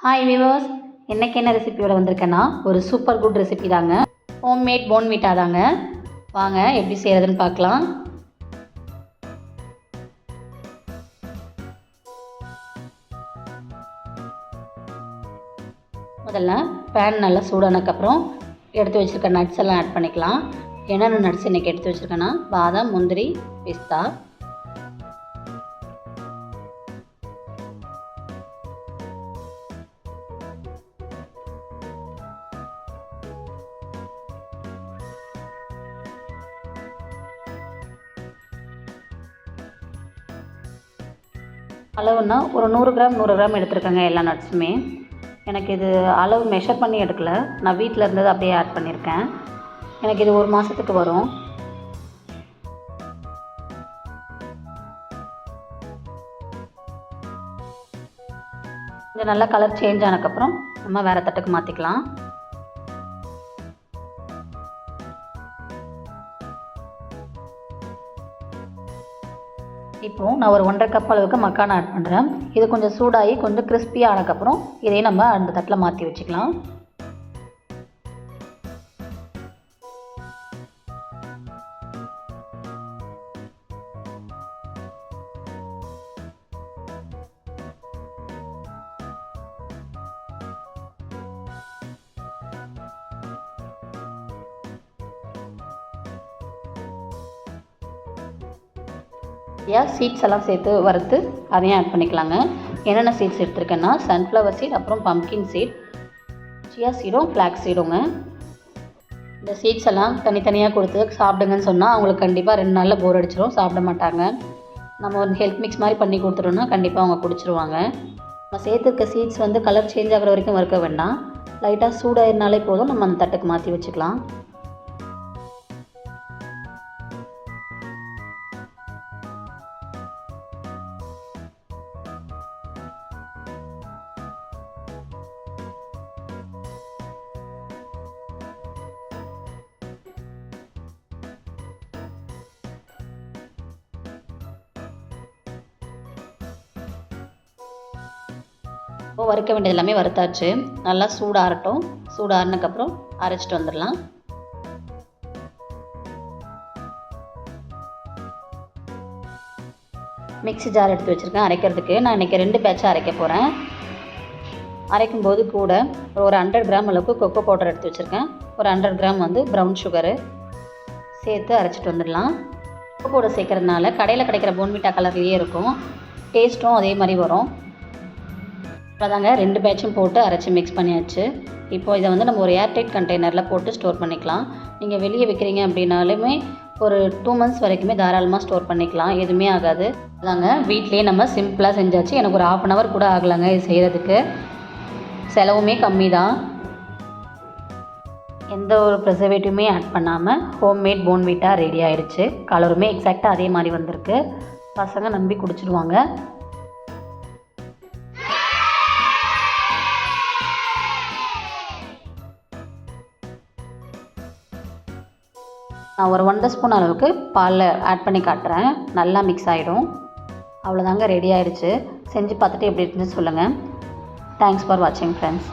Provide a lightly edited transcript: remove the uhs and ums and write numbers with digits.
Hi viewers, இன்றைக்கி என்ன ரெசிபியோடு வந்திருக்கேன்னா ஒரு சூப்பர் குட் ரெசிபி தாங்க. ஹோம்மேட் போன்விட்டா தாங்க. வாங்க எப்படி செய்கிறதுன்னு பார்க்கலாம். முதல்ல பேன் நல்லா சூடானதுக்கப்புறம் எடுத்து வச்சுருக்க நட்ஸ் எல்லாம் ஆட் பண்ணிக்கலாம். என்னென்ன நட்ஸ் இன்றைக்கி எடுத்து வச்சுருக்கேன்னா பாதாம், முந்திரி, பிஸ்தா, அளவுன்னா ஒரு 100 கிராம் எடுத்துருக்கேங்க. எல்லா நட்ஸுமே எனக்கு இது அளவு மெஷர் பண்ணி எடுக்கல, நான் வீட்டில் இருந்தது அப்படியே ஆட் பண்ணியிருக்கேன். எனக்கு இது 1 மாதத்துக்கு வரும். கொஞ்சம் நல்லா கலர் சேஞ்ச் ஆனதுக்கப்புறம் நம்ம வேறு தட்டுக்கு மாற்றிக்கலாம். இப்போது நான் ஒரு 1.5 கப் அளவுக்கு மக்கானா ஆட் பண்ணுறேன். இது கொஞ்சம் சூடாகி கொஞ்சம் கிறிஸ்பியாக ஆனதுக்கப்புறம் இதையும் நம்ம அந்த தட்டில் மாற்றி வச்சுக்கலாம். சீட்ஸ் எல்லாம் சேர்த்து வறுத்து அதையும் ஆட் பண்ணிக்கலாங்க. என்னென்ன சீட்ஸ் எடுத்துருக்கேன்னா சன்ஃப்ளவர் சீட், அப்புறம் பம்ப்கின் சீட், சியா சீடும், ஃப்ளாக்ஸ் சீடுங்க. இந்த சீட்ஸ் எல்லாம் தனித்தனியாக கொடுத்து சாப்பிடுங்கன்னு சொன்னால் அவங்களுக்கு கண்டிப்பாக 2 நாளில் போர் அடிச்சிடும், சாப்பிட மாட்டாங்க. நம்ம ஒரு ஹெல்த் மிக்ஸ் மாதிரி பண்ணி கொடுத்துட்டோம்னா கண்டிப்பாக அவங்க குடிச்சிருவாங்க. நம்ம சேர்த்துருக்க சீட்ஸ் கலர் சேஞ்ச் ஆகிற வரைக்கும் வறுக்க வேண்டாம். லைட்டாக சூடாயிருந்தாலே போதும், நம்ம அந்த தட்டுக்கு மாற்றி வச்சுக்கலாம். இப்போ வறுக்க வேண்டியது எல்லாமே வறுத்தாச்சு. நல்லா சூடாகட்டும். சூடாறினதுக்கப்புறம் அரைச்சிட்டு வந்துடலாம். மிக்ஸி ஜார் எடுத்து வச்சுருக்கேன் அரைக்கிறதுக்கு. நான் இன்றைக்கி 2 பேட்சாக அரைக்க போகிறேன். அரைக்கும்போது கூட ஒரு 100 கிராம் அளவுக்கு கொக்கோ பவுடர் எடுத்து வச்சுருக்கேன். ஒரு 100 கிராம் ப்ரௌன் சுகரு சேர்த்து அரைச்சிட்டு வந்துடலாம். கொக்கோ பவுடர் சேர்க்கறதுனால கடையில் கிடைக்கிற போன்விட்டா கலர்லேயே இருக்கும், டேஸ்ட்டும் அதே மாதிரி வரும். அதாங்க 2 பேட்சும் போட்டு அரைச்சி மிக்ஸ் பண்ணியாச்சு. இப்போது இதை நம்ம ஒரு ஏர்டைட் கண்டெய்னரில் போட்டு ஸ்டோர் பண்ணிக்கலாம். நீங்கள் வெளியே வைக்கிறீங்க அப்படின்னாலுமே ஒரு 2 மந்த்ஸ் வரைக்குமே தாராளமாக ஸ்டோர் பண்ணிக்கலாம், எதுவுமே ஆகாது. அதாங்க வீட்லேயே நம்ம சிம்பிளாக செஞ்சாச்சு. எனக்கு ஒரு 1/2 hour கூட ஆகலைங்க இது செய்கிறதுக்கு. செலவுமே கம்மி தான். எந்த ஒரு ப்ரிசர்வேட்டிவுமே ஆட் பண்ணாமல் ஹோம்மேட் போன்விட்டா ரெடி ஆகிடுச்சு. கலருமே எக்ஸாக்டாக அதே மாதிரி வந்திருக்கு. பசங்க நம்பி குடிச்சிடுவாங்க. நான் ஒரு 1 ஸ்பூன் அளவுக்கு பாலில் ஆட் பண்ணி காட்டுறேன். நல்லா மிக்ஸ் ஆகிடும். அவ்வளோதாங்க, ரெடி ஆகிடுச்சு. செஞ்சு பார்த்துட்டு எப்படி இருக்குன்னு சொல்லுங்கள். தேங்க்ஸ் ஃபார் வாட்சிங் ஃப்ரெண்ட்ஸ்.